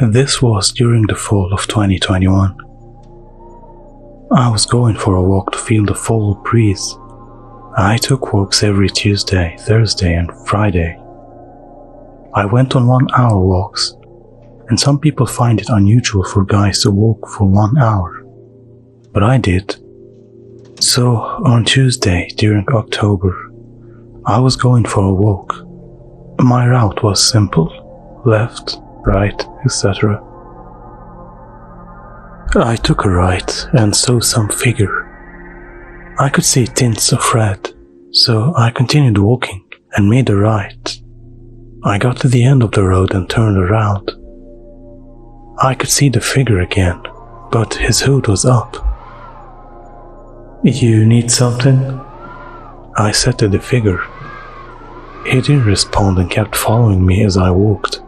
This was during the fall of 2021. I was going for a walk to feel the fall breeze. I took walks every Tuesday, Thursday and Friday. I went on 1-hour walks, and some people find it unusual for guys to walk for 1 hour. But I did. So on Tuesday during October, I was going for a walk. My route was simple: left, right, etc. I took a right and saw some figure. I could see tints of red, so I continued walking and made a right. I got to the end of the road and turned around. I could see the figure again, but his hood was up. "You need something?" I said to the figure. He didn't respond and kept following me as I walked.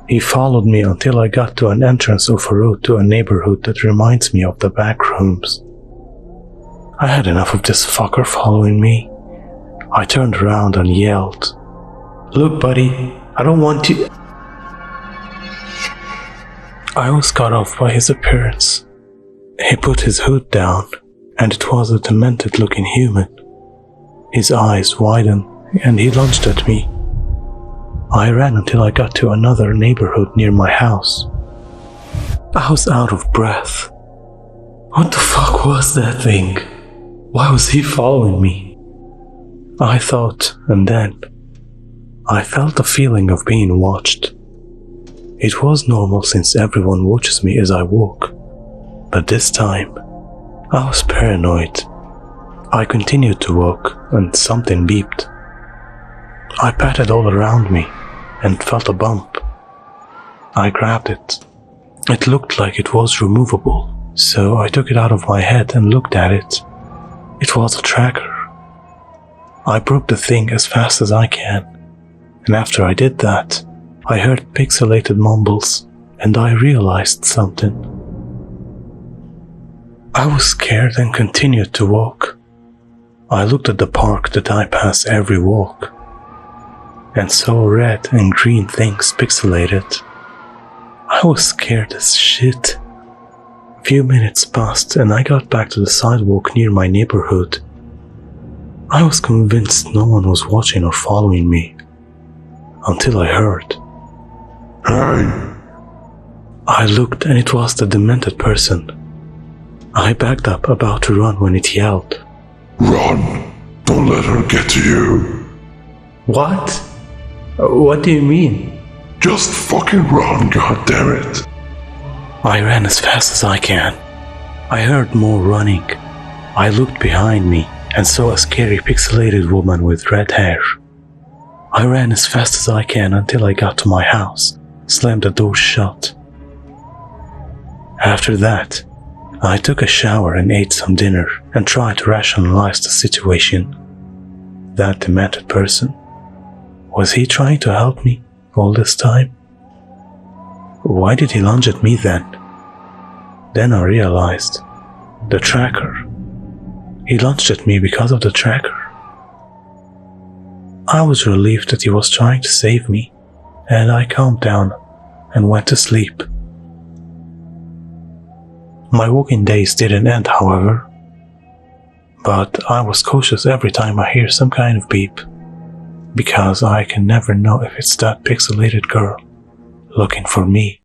He followed me until I got to an entrance of a road to a neighborhood that reminds me of the back rooms. I had enough of this fucker following me. I turned around and yelled, "Look, buddy, I don't want you." I was cut off by his appearance. He put his hood down, and it was a demented-looking human. His eyes widened, and he lunged at me. I ran until I got to another neighborhood near my house. I was out of breath. What the fuck was that thing? Why was he following me? I thought, and then I felt the feeling of being watched. It was normal since everyone watches me as I walk, but this time I was paranoid. I continued to walk and something beeped. I patted all around me and felt a bump. I grabbed it. It looked like it was removable, so I took it out of my head and looked at it. It was a tracker. I broke the thing as fast as I can, and after I did that, I heard pixelated mumbles, and I realized something. I was scared and continued to walk. I looked at the park that I pass every walk, and saw red and green things pixelated. I was scared as shit. A few minutes passed and I got back to the sidewalk near my neighborhood. I was convinced no one was watching or following me, until I heard, "Hey!" I looked and it was the demented person. I backed up about to run when it yelled, "Run! Don't let her get to you!" What? What do you mean? Just fucking run, goddammit! I ran as fast as I can. I heard more running. I looked behind me and saw a scary pixelated woman with red hair. I ran as fast as I can until I got to my house, slammed the door shut. After that, I took a shower and ate some dinner and tried to rationalize the situation. That demented person, was he trying to help me all this time? Why did he lunge at me then? Then I realized, the tracker. He lunged at me because of the tracker. I was relieved that he was trying to save me, and I calmed down and went to sleep. My walking days didn't end, however, but I was cautious every time I hear some kind of beep, because I can never know if it's that pixelated girl looking for me.